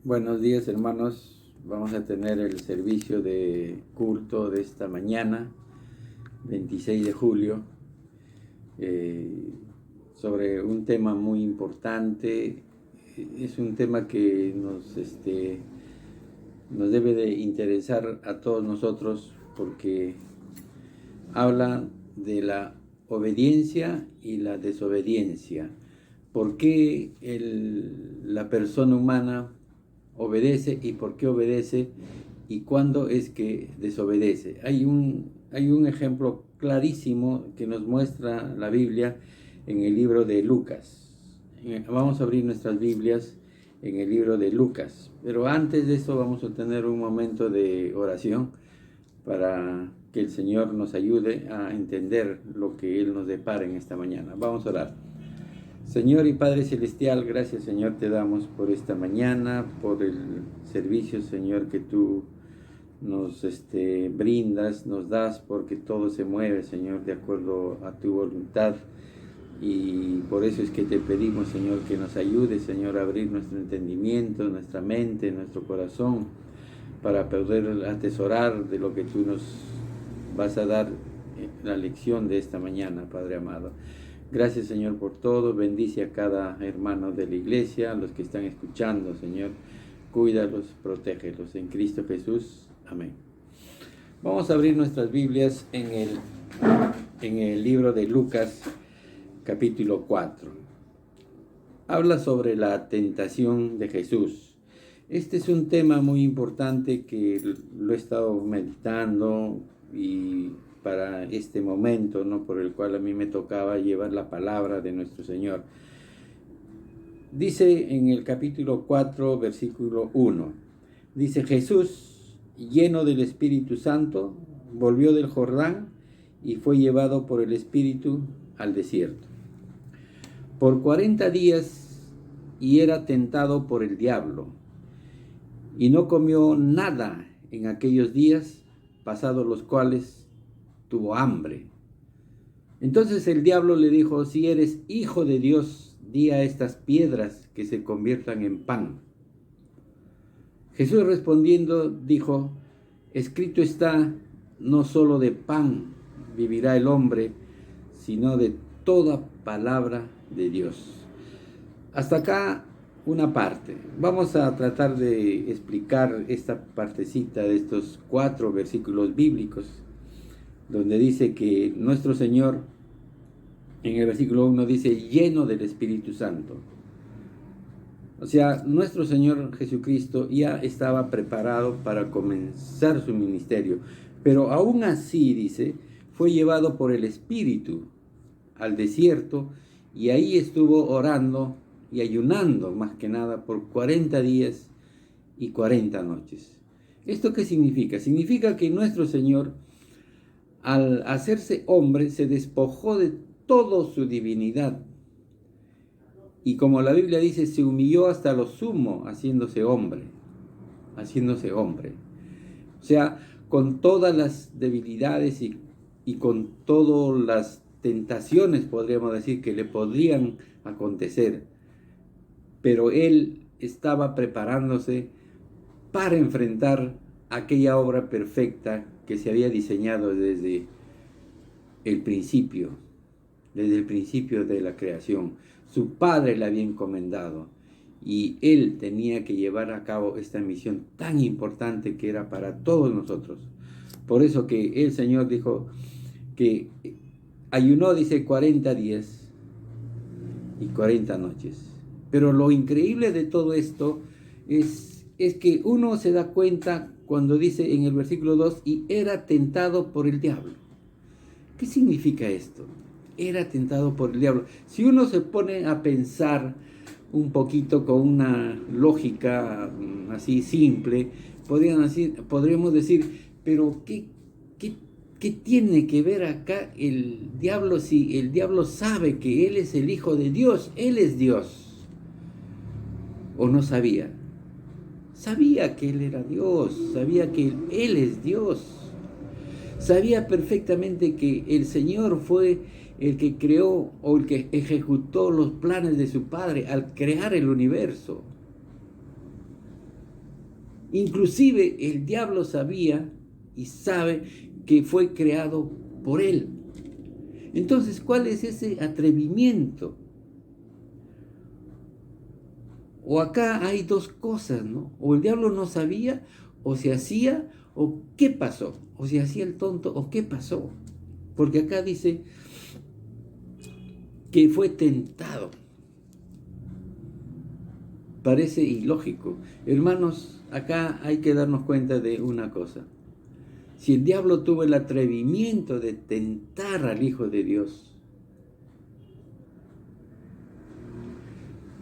Buenos días, hermanos. Vamos a tener el servicio de culto de esta mañana, 26 de julio, sobre un tema muy importante. Es un tema que nos debe de interesar a todos nosotros porque habla de la obediencia y la desobediencia. ¿Por qué la persona humana obedece y por qué obedece y cuándo es que desobedece? Hay un ejemplo clarísimo que nos muestra la Biblia en el libro de Lucas. Vamos a abrir nuestras Biblias en el libro de Lucas, pero antes de eso vamos a tener un momento de oración para que el Señor nos ayude a entender lo que Él nos depara en esta mañana. Vamos a orar. Señor y Padre Celestial, gracias, Señor, te damos por esta mañana, por el servicio, Señor, que tú nos brindas, nos das, porque todo se mueve, Señor, de acuerdo a tu voluntad. Y por eso es que te pedimos, Señor, que nos ayude, Señor, a abrir nuestro entendimiento, nuestra mente, nuestro corazón, para poder atesorar de lo que tú nos vas a dar la lección de esta mañana, Padre amado. Gracias, Señor, por todo. Bendice a cada hermano de la iglesia, a los que están escuchando, Señor. Cuídalos, protégelos. En Cristo Jesús. Amén. Vamos a abrir nuestras Biblias en el libro de Lucas, capítulo 4. Habla sobre la tentación de Jesús. Este es un tema muy importante que lo he estado meditando y para este momento, ¿no?, por el cual a mí me tocaba llevar la palabra de nuestro Señor. Dice en el capítulo 4, versículo 1, dice: Jesús, lleno del Espíritu Santo, volvió del Jordán y fue llevado por el Espíritu al desierto por 40 días y era tentado por el diablo. Y no comió nada en aquellos días, pasados los cuales tuvo hambre. Entonces el diablo le dijo: si eres hijo de Dios, di a estas piedras que se conviertan en pan. Jesús respondiendo dijo: escrito está, no solo de pan vivirá el hombre, sino de toda palabra de Dios. Hasta acá una parte. Vamos a tratar de explicar esta partecita de estos 4 versículos bíblicos, donde dice que nuestro Señor, en el versículo 1 dice, lleno del Espíritu Santo. O sea, nuestro Señor Jesucristo ya estaba preparado para comenzar su ministerio, pero aún así, dice, fue llevado por el Espíritu al desierto y ahí estuvo orando y ayunando, más que nada, por 40 días y 40 noches. ¿Esto qué significa? Significa que nuestro Señor, al hacerse hombre, se despojó de toda su divinidad. Y como la Biblia dice, se humilló hasta lo sumo, haciéndose hombre. Haciéndose hombre. O sea, con todas las debilidades y con todas las tentaciones, podríamos decir, que le podrían acontecer. Pero Él estaba preparándose para enfrentar aquella obra perfecta que se había diseñado desde el principio de la creación. Su Padre le había encomendado y Él tenía que llevar a cabo esta misión tan importante que era para todos nosotros. Por eso que el Señor dijo que ayunó, dice, 40 días y 40 noches. Pero lo increíble de todo esto es que uno se da cuenta cuando dice en el versículo 2, y era tentado por el diablo. ¿Qué significa esto? Era tentado por el diablo. Si uno se pone a pensar un poquito con una lógica así simple, podríamos decir, pero ¿qué tiene que ver acá el diablo si el diablo sabe que Él es el Hijo de Dios? Él es Dios. ¿O no sabía? Sabía que Él era Dios, sabía que Él es Dios. Sabía perfectamente que el Señor fue el que creó o el que ejecutó los planes de su Padre al crear el universo. Inclusive el diablo sabía y sabe que fue creado por él. Entonces, ¿cuál es ese atrevimiento? O acá hay dos cosas, ¿no? O el diablo no sabía, o se hacía, o qué pasó. O se hacía el tonto, o qué pasó. Porque acá dice que fue tentado. Parece ilógico. Hermanos, acá hay que darnos cuenta de una cosa. Si el diablo tuvo el atrevimiento de tentar al Hijo de Dios,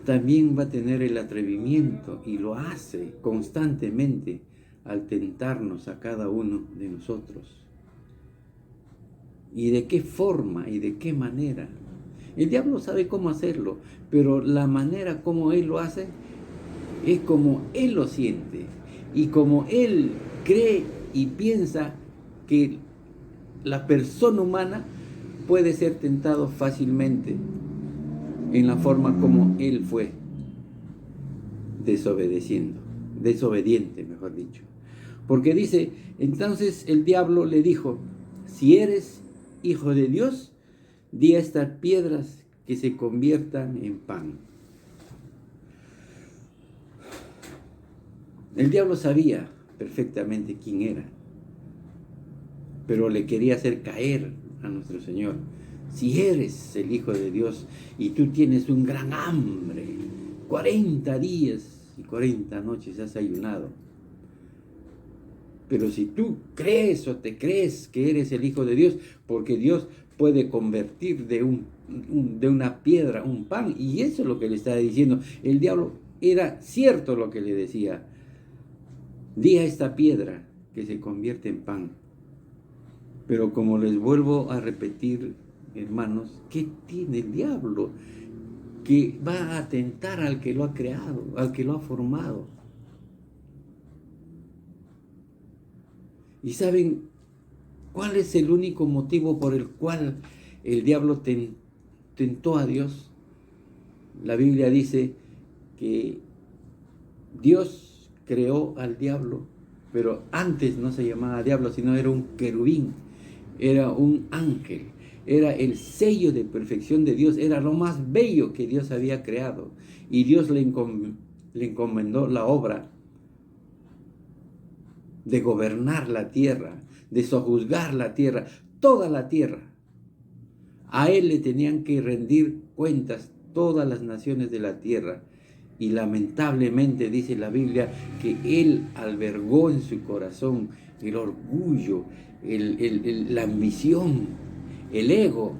también va a tener el atrevimiento, y lo hace constantemente, al tentarnos a cada uno de nosotros. ¿Y de qué forma y de qué manera? El diablo sabe cómo hacerlo, pero la manera como él lo hace es como él lo siente y como él cree y piensa que la persona humana puede ser tentado fácilmente en la forma como él fue desobediente, mejor dicho. Porque dice, entonces el diablo le dijo, si eres hijo de Dios, di a estas piedras que se conviertan en pan. El diablo sabía perfectamente quién era, pero le quería hacer caer a nuestro Señor. Si eres el Hijo de Dios y tú tienes un gran hambre, 40 días y 40 noches has ayunado, pero si tú crees o te crees que eres el Hijo de Dios, porque Dios puede convertir de una piedra un pan, y eso es lo que le estaba diciendo. El diablo era cierto lo que le decía. Di a esta piedra que se convierte en pan. Pero como les vuelvo a repetir, hermanos, ¿qué tiene el diablo que va a tentar al que lo ha creado, al que lo ha formado? ¿Y saben cuál es el único motivo por el cual el diablo tentó a Dios? La Biblia dice que Dios creó al diablo, pero antes no se llamaba diablo, sino era un querubín, era un ángel, era el sello de perfección de Dios, era lo más bello que Dios había creado. Y Dios le encomendó la obra de gobernar la tierra, de sojuzgar la tierra, toda la tierra. A él le tenían que rendir cuentas todas las naciones de la tierra. Y lamentablemente dice la Biblia que él albergó en su corazón el orgullo, la ambición, el ego,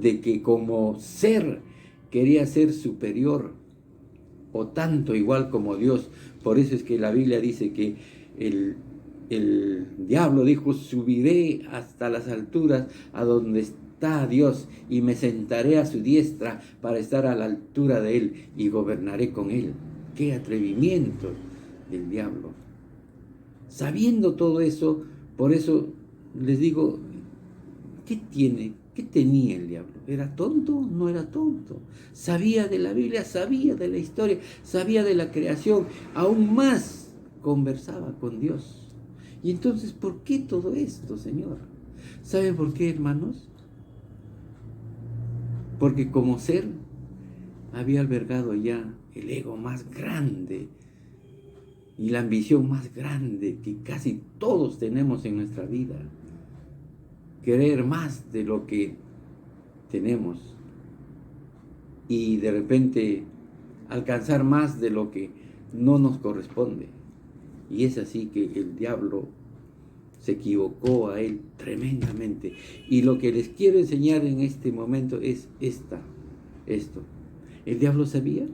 de que como ser quería ser superior o tanto igual como Dios. Por eso es que la Biblia dice que el diablo dijo, subiré hasta las alturas a donde está Dios y me sentaré a su diestra para estar a la altura de él y gobernaré con él. ¡Qué atrevimiento del diablo! Sabiendo todo eso, por eso les digo, ¿qué tenía el diablo? ¿Era tonto? No era tonto. Sabía de la Biblia, sabía de la historia, sabía de la creación, aún más conversaba con Dios. Y entonces, ¿por qué todo esto, Señor? ¿Saben por qué, hermanos? Porque como ser había albergado ya el ego más grande y la ambición más grande que casi todos tenemos en nuestra vida. Querer más de lo que tenemos y de repente alcanzar más de lo que no nos corresponde. Y es así que el diablo se equivocó a él tremendamente. Y lo que les quiero enseñar en este momento es esto. El diablo sabía.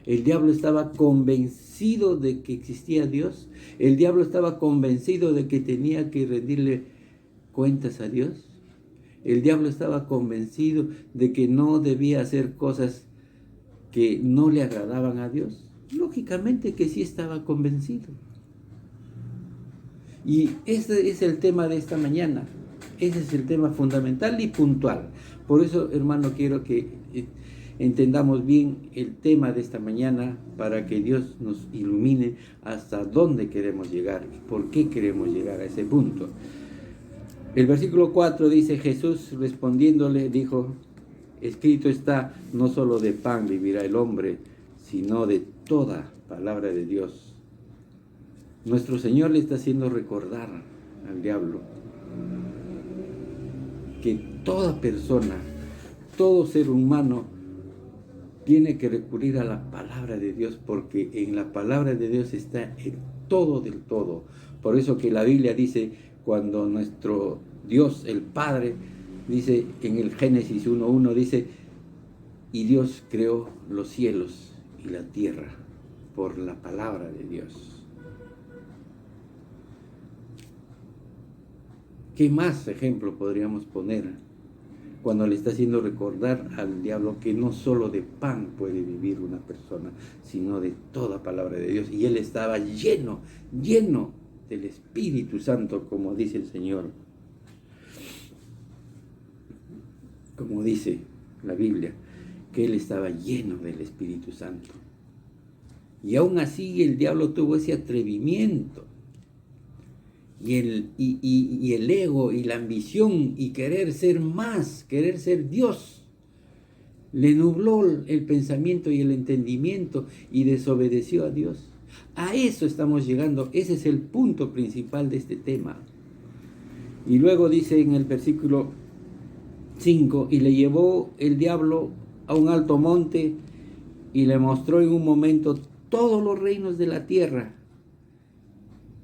El diablo estaba convencido de que existía Dios. El diablo estaba convencido de que tenía que rendirle cuentas a Dios. El diablo estaba convencido de que no debía hacer cosas que no le agradaban a Dios. Lógicamente que sí estaba convencido. Y este es el tema de esta mañana. Ese es el tema fundamental y puntual. Por eso, hermano, quiero que entendamos bien el tema de esta mañana para que Dios nos ilumine hasta dónde queremos llegar y por qué queremos llegar a ese punto. El versículo 4 dice: Jesús respondiéndole dijo: escrito está, no solo de pan vivirá el hombre, sino de toda palabra de Dios. Nuestro Señor le está haciendo recordar al diablo que toda persona, todo ser humano tiene que recurrir a la palabra de Dios, porque en la palabra de Dios está el todo del todo. Por eso que la Biblia dice, cuando nuestro Dios, el Padre, dice en el Génesis 1:1, dice: y Dios creó los cielos y la tierra por la palabra de Dios. ¿Qué más ejemplo podríamos poner cuando le está haciendo recordar al diablo que no solo de pan puede vivir una persona, sino de toda palabra de Dios? Y él estaba lleno del Espíritu Santo, como dice el Señor, como dice la Biblia, que él estaba lleno del Espíritu Santo. Y aún así el diablo tuvo ese atrevimiento. Y el ego y la ambición y querer ser más, querer ser Dios, le nubló el pensamiento y el entendimiento y desobedeció a Dios. A eso estamos llegando, ese es el punto principal de este tema. Y luego dice en el versículo 5: y le llevó el diablo a un alto monte y le mostró en un momento todos los reinos de la tierra.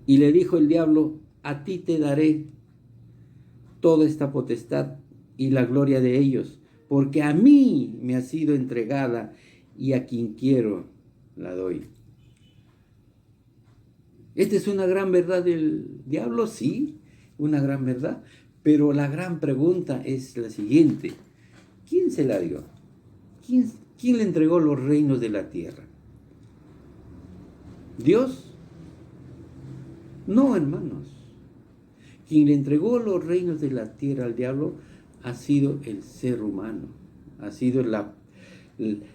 Y le dijo el diablo: a ti te daré toda esta potestad y la gloria de ellos, porque a mí me ha sido entregada y a quien quiero la doy. Esta es una gran verdad del diablo, sí, una gran verdad, pero la gran pregunta es la siguiente: ¿quién se la dio? ¿Quién le entregó los reinos de la tierra? ¿Dios? No, hermanos. Quien le entregó los reinos de la tierra al diablo ha sido el ser humano, ha sido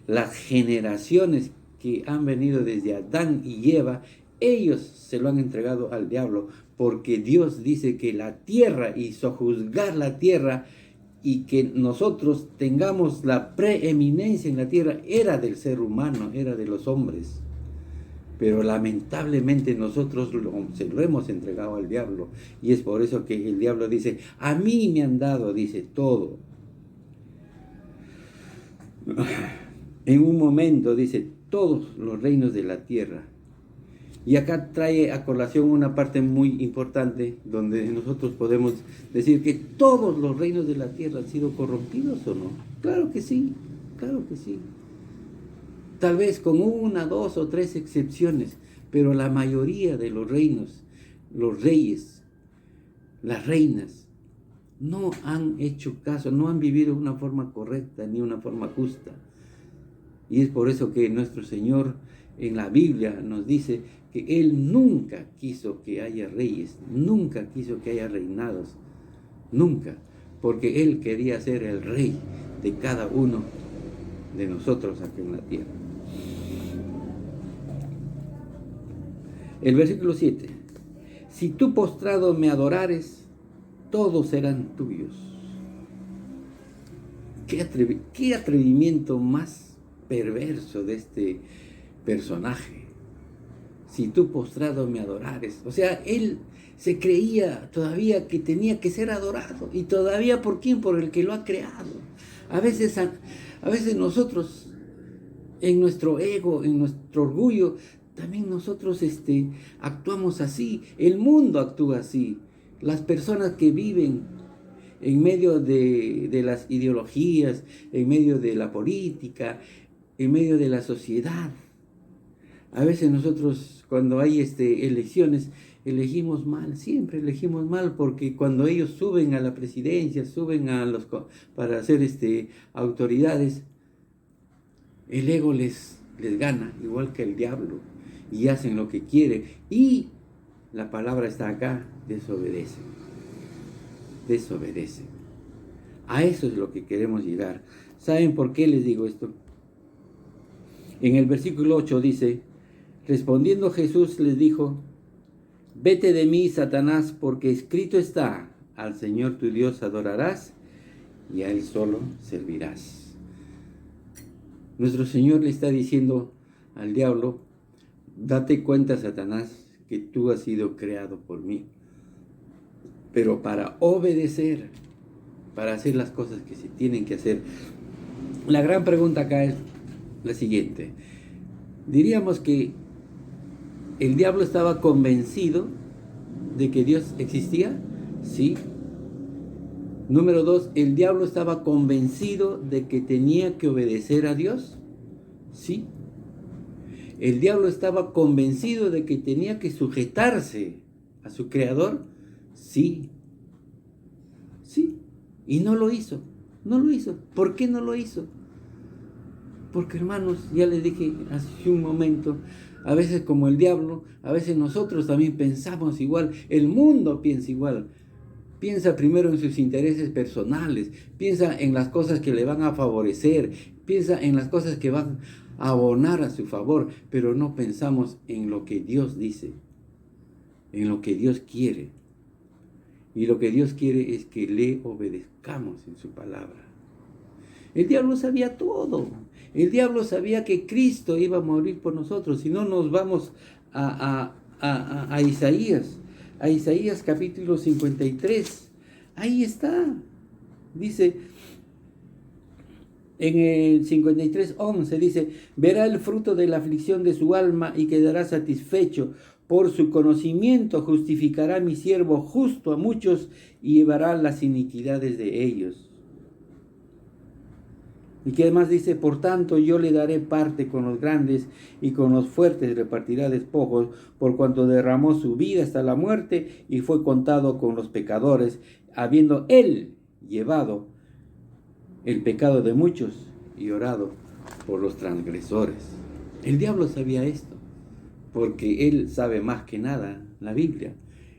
las generaciones que han venido desde Adán y Eva. Ellos se lo han entregado al diablo, porque Dios dice que la tierra y sojuzgar la tierra y que nosotros tengamos la preeminencia en la tierra era del ser humano, era de los hombres. Pero lamentablemente nosotros se lo hemos entregado al diablo. Y es por eso que el diablo dice: a mí me han dado, dice, todo. En un momento dice: todos los reinos de la tierra. Y acá trae a colación una parte muy importante, donde nosotros podemos decir que todos los reinos de la tierra han sido corrompidos, ¿o no? Claro que sí, claro que sí. Tal vez con 1, 2 o 3 excepciones, pero la mayoría de los reinos, los reyes, las reinas, no han hecho caso, no han vivido de una forma correcta ni una forma justa. Y es por eso que nuestro Señor en la Biblia nos dice que Él nunca quiso que haya reyes, nunca quiso que haya reinados, nunca, porque Él quería ser el rey de cada uno de nosotros aquí en la tierra. El versículo 7: si tú postrado me adorares, todos serán tuyos. Qué atrevimiento más perverso de este personaje. Si tú postrado me adorares. O sea, él se creía todavía que tenía que ser adorado. ¿Y todavía por quién? Por el que lo ha creado. A veces nosotros, en nuestro ego, en nuestro orgullo, también nosotros actuamos así. El mundo actúa así. Las personas que viven en medio de las ideologías, en medio de la política, en medio de la sociedad. A veces nosotros, cuando hay elecciones, elegimos mal, siempre elegimos mal, porque cuando ellos suben a la presidencia, suben para ser autoridades, el ego les gana, igual que el diablo, y hacen lo que quiere, y la palabra está acá: desobedecen. desobedecen. A eso es lo que queremos llegar. ¿Saben por qué les digo esto? En el versículo 8 dice, respondiendo Jesús les dijo, vete de mí, Satanás, porque escrito está, al Señor tu Dios adorarás y a Él solo servirás. Nuestro Señor le está diciendo al diablo, date cuenta, Satanás, que tú has sido creado por mí, pero para obedecer, para hacer las cosas que se tienen que hacer. La gran pregunta acá es la siguiente. Diríamos que el diablo estaba convencido de que Dios existía, sí. Número 2, el diablo estaba convencido de que tenía que obedecer a Dios, sí. El diablo estaba convencido de que tenía que sujetarse a su creador, sí. Sí. Y no lo hizo. No lo hizo. ¿Por qué no lo hizo? Porque, hermanos, ya les dije hace un momento, a veces como el diablo, a veces nosotros también pensamos igual, el mundo piensa igual. Piensa primero en sus intereses personales, piensa en las cosas que le van a favorecer, piensa en las cosas que van a abonar a su favor, pero no pensamos en lo que Dios dice, en lo que Dios quiere. Y lo que Dios quiere es que le obedezcamos en su palabra. El diablo sabía todo. El diablo sabía que Cristo iba a morir por nosotros. Si no, nos vamos a Isaías. A Isaías capítulo 53. Ahí está. Dice, en el 53:11 dice, verá el fruto de la aflicción de su alma y quedará satisfecho. Por su conocimiento justificará mi siervo justo a muchos y llevará las iniquidades de ellos. Y que además dice, por tanto yo le daré parte con los grandes y con los fuertes repartirá despojos, por cuanto derramó su vida hasta la muerte y fue contado con los pecadores, habiendo él llevado el pecado de muchos y orado por los transgresores. El diablo sabía esto, porque él sabe más que nada la Biblia.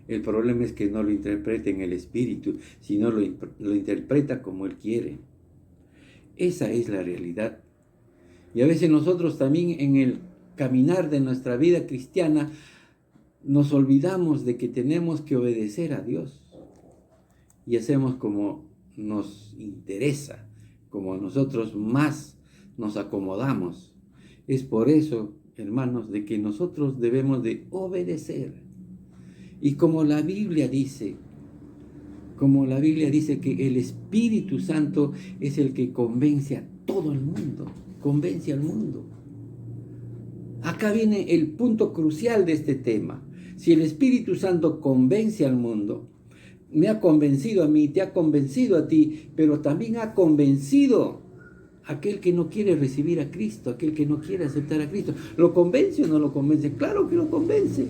El problema es que no lo interpreta en el espíritu, sino lo interpreta como él quiere. Esa es la realidad. Y a veces nosotros también en el caminar de nuestra vida cristiana nos olvidamos de que tenemos que obedecer a Dios. Y hacemos como nos interesa, como nosotros más nos acomodamos. Es por eso, hermanos, de que nosotros debemos de obedecer. Y como la Biblia dice que el Espíritu Santo es el que convence a todo el mundo, convence al mundo. Acá viene el punto crucial de este tema. Si el Espíritu Santo convence al mundo, me ha convencido a mí, te ha convencido a ti, pero también ha convencido a aquel que no quiere recibir a Cristo, aquel que no quiere aceptar a Cristo. ¿Lo convence o no lo convence? Claro que lo convence.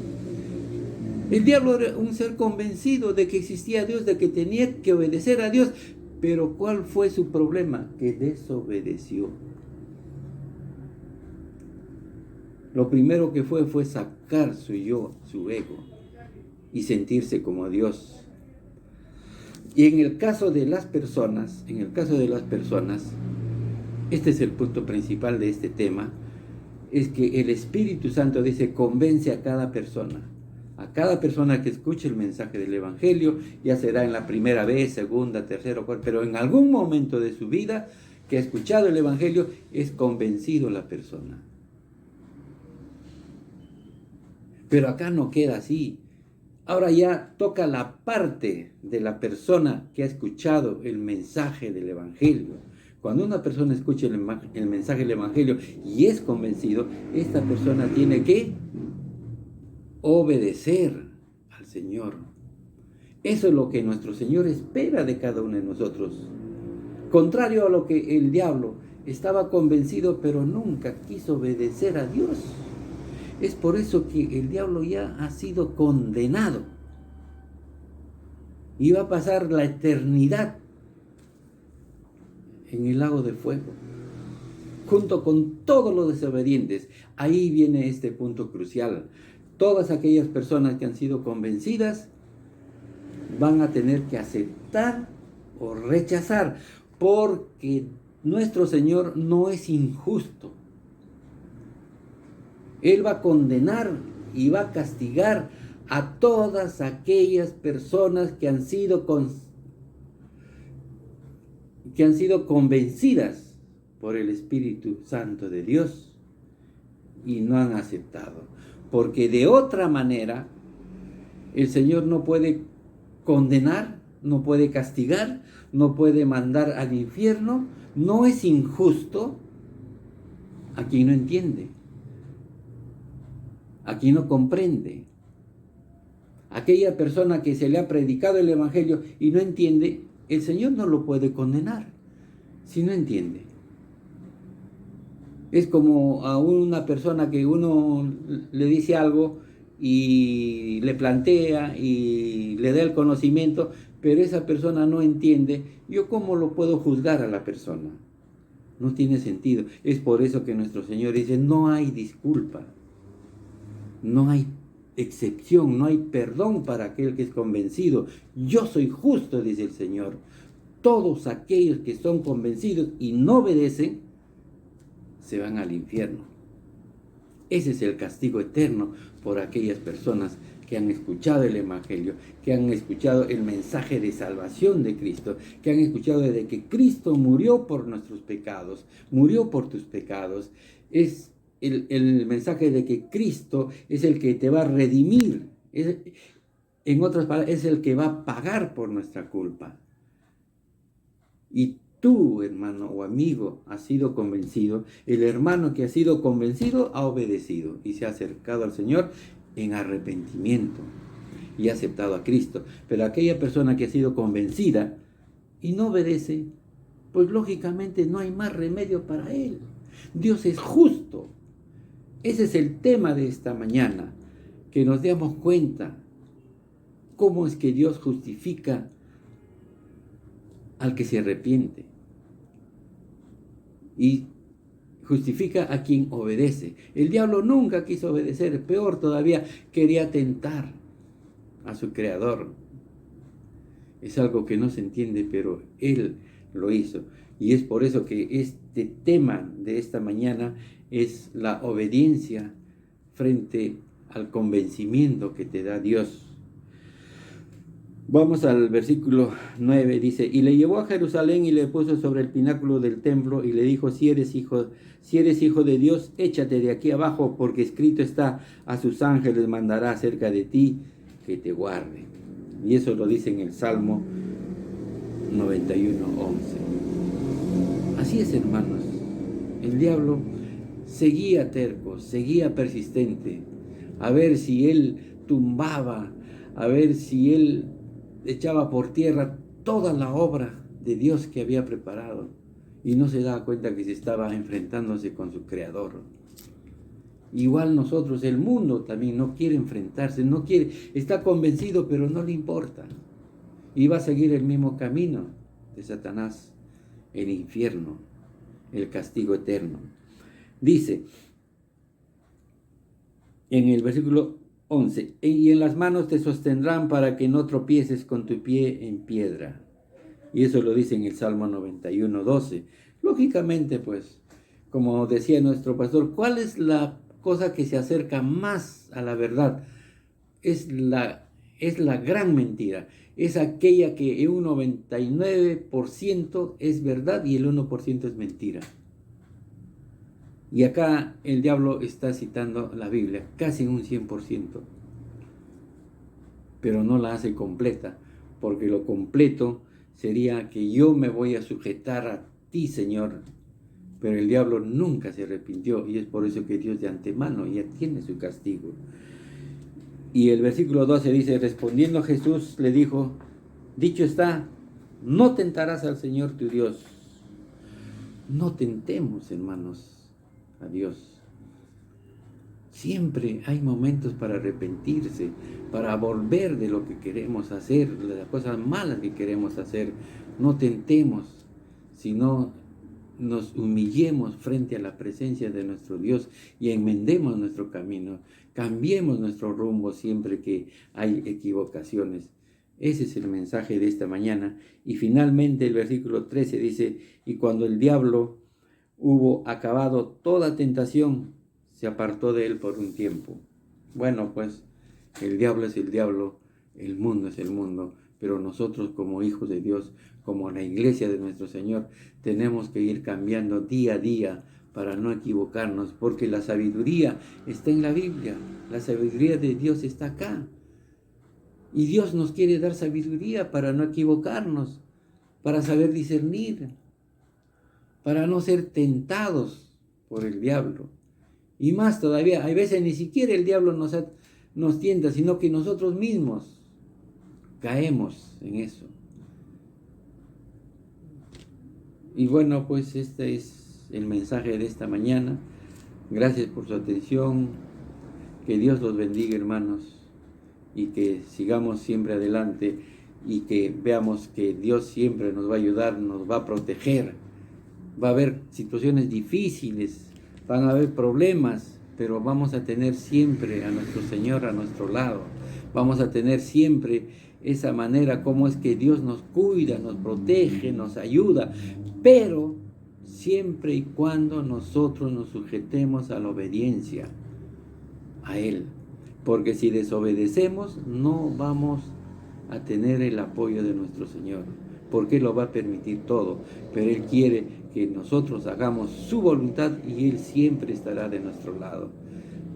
El diablo era un ser convencido de que existía Dios, de que tenía que obedecer a Dios. Pero ¿cuál fue su problema? Que desobedeció. Lo primero que fue sacar su yo, su ego, y sentirse como Dios. Y en el caso de las personas, este es el punto principal de este tema, es que el Espíritu Santo dice, convence a cada persona. A cada persona que escuche el mensaje del Evangelio, ya será en la primera vez, segunda, tercera, cuarta, pero en algún momento de su vida que ha escuchado el Evangelio, es convencido la persona. Pero acá no queda así. Ahora ya toca la parte de la persona que ha escuchado el mensaje del Evangelio. Cuando una persona escucha el mensaje del Evangelio y es convencido, esta persona tiene que obedecer al Señor. Eso es lo que nuestro Señor espera de cada uno de nosotros. Contrario a lo que el diablo estaba convencido, pero nunca quiso obedecer a Dios. Es por eso que el diablo ya ha sido condenado y va a pasar la eternidad en el lago de fuego, junto con todos los desobedientes. Ahí viene este punto crucial. Todas aquellas personas que han sido convencidas van a tener que aceptar o rechazar, porque nuestro Señor no es injusto. Él va a condenar y va a castigar a todas aquellas personas que han sido convencidas por el Espíritu Santo de Dios y no han aceptado. Porque de otra manera, el Señor no puede condenar, no puede castigar, no puede mandar al infierno. No es injusto a quien no entiende, a quien no comprende. Aquella persona que se le ha predicado el Evangelio y no entiende, el Señor no lo puede condenar si no entiende. Es como a una persona que uno le dice algo y le plantea y le da el conocimiento, pero esa persona no entiende. ¿Yo cómo lo puedo juzgar a la persona? No tiene sentido. Es por eso que nuestro Señor dice, no hay disculpa, no hay excepción, no hay perdón para aquel que es convencido. Yo soy justo, dice el Señor. Todos aquellos que son convencidos y no obedecen, se van al infierno. Ese es el castigo eterno por aquellas personas que han escuchado el Evangelio, que han escuchado el mensaje de salvación de Cristo, que han escuchado de que Cristo murió por nuestros pecados, murió por tus pecados. Es el mensaje de que Cristo es el que te va a redimir. En otras palabras, es el que va a pagar por nuestra culpa. Y tú, hermano o amigo, has sido convencido. El hermano que ha sido convencido ha obedecido y se ha acercado al Señor en arrepentimiento y ha aceptado a Cristo. Pero aquella persona que ha sido convencida y no obedece, pues lógicamente no hay más remedio para él. Dios es justo. Ese es el tema de esta mañana, que nos demos cuenta cómo es que Dios justifica al que se arrepiente y justifica a quien obedece. El diablo nunca quiso obedecer, peor todavía, quería tentar a su creador. Es algo que no se entiende, pero él lo hizo. Y es por eso que este tema de esta mañana es la obediencia frente al convencimiento que te da Dios. Vamos al versículo 9, dice, y le llevó a Jerusalén y le puso sobre el pináculo del templo y le dijo, si eres hijo de Dios, échate de aquí abajo, porque escrito está, a sus ángeles mandará acerca de ti que te guarden. Y eso lo dice en el Salmo 91:11. Así es, hermanos, el diablo seguía terco, seguía persistente, a ver si él tumbaba, a ver si él echaba por tierra toda la obra de Dios que había preparado, y no se daba cuenta que se estaba enfrentándose con su creador. Igual nosotros, el mundo también no quiere enfrentarse, no quiere, está convencido, pero no le importa, y va a seguir el mismo camino de Satanás, el infierno, el castigo eterno. Dice en el versículo 11, y en las manos te sostendrán para que no tropieces con tu pie en piedra. Y eso lo dice en el Salmo 91:12. Lógicamente, pues, como decía nuestro pastor, ¿cuál es la cosa que se acerca más a la verdad? Es la gran mentira. Es aquella que un 99% es verdad y el 1% es mentira. Y acá el diablo está citando la Biblia, casi un 100%. Pero no la hace completa, porque lo completo sería que yo me voy a sujetar a ti, Señor. Pero el diablo nunca se arrepintió, y es por eso que Dios de antemano ya tiene su castigo. Y el versículo 12 dice, respondiendo Jesús le dijo, dicho está, no tentarás al Señor tu Dios. No tentemos, hermanos, a Dios. Siempre hay momentos para arrepentirse, para volver de lo que queremos hacer, de las cosas malas que queremos hacer. No tentemos, sino nos humillemos frente a la presencia de nuestro Dios y enmendemos nuestro camino, cambiemos nuestro rumbo siempre que hay equivocaciones. Ese es el mensaje de esta mañana. Y finalmente el versículo 13 dice, y cuando el diablo hubo acabado toda tentación, se apartó de él por un tiempo. Bueno, pues el diablo es el diablo, el mundo es el mundo, pero nosotros como hijos de Dios, como la iglesia de nuestro Señor, tenemos que ir cambiando día a día para no equivocarnos, porque la sabiduría está en la Biblia, la sabiduría de Dios está acá. Y Dios nos quiere dar sabiduría para no equivocarnos, para saber discernir, para no ser tentados por el diablo. Y más todavía, hay veces ni siquiera el diablo nos tienta, sino que nosotros mismos caemos en eso. Y bueno, pues este es el mensaje de esta mañana. Gracias por su atención. Que Dios los bendiga, hermanos, y que sigamos siempre adelante y que veamos que Dios siempre nos va a ayudar, nos va a proteger. Va a haber situaciones difíciles, van a haber problemas, pero vamos a tener siempre a nuestro Señor a nuestro lado. Vamos a tener siempre esa manera como es que Dios nos cuida, nos protege, nos ayuda, pero siempre y cuando nosotros nos sujetemos a la obediencia a Él. Porque si desobedecemos, no vamos a tener el apoyo de nuestro Señor, porque Él lo va a permitir todo, pero Él quiere que nosotros hagamos su voluntad y Él siempre estará de nuestro lado.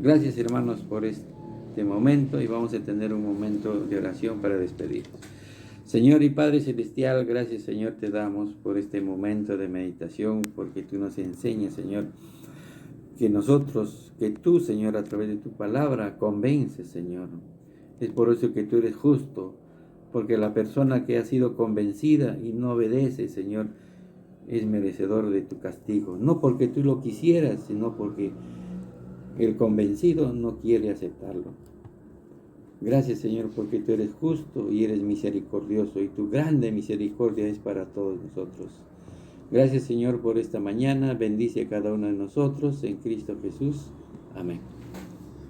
Gracias, hermanos, por este momento, y vamos a tener un momento de oración para despedirnos. Señor y Padre Celestial, gracias, Señor, te damos por este momento de meditación, porque tú nos enseñas, Señor, que tú, Señor, a través de tu palabra, convences, Señor. Es por eso que tú eres justo, porque la persona que ha sido convencida y no obedece, Señor, es merecedor de tu castigo. No porque tú lo quisieras, sino porque el convencido no quiere aceptarlo. Gracias, Señor, porque tú eres justo y eres misericordioso, y tu grande misericordia es para todos nosotros. Gracias, Señor, por esta mañana. Bendice a cada uno de nosotros en Cristo Jesús. Amén.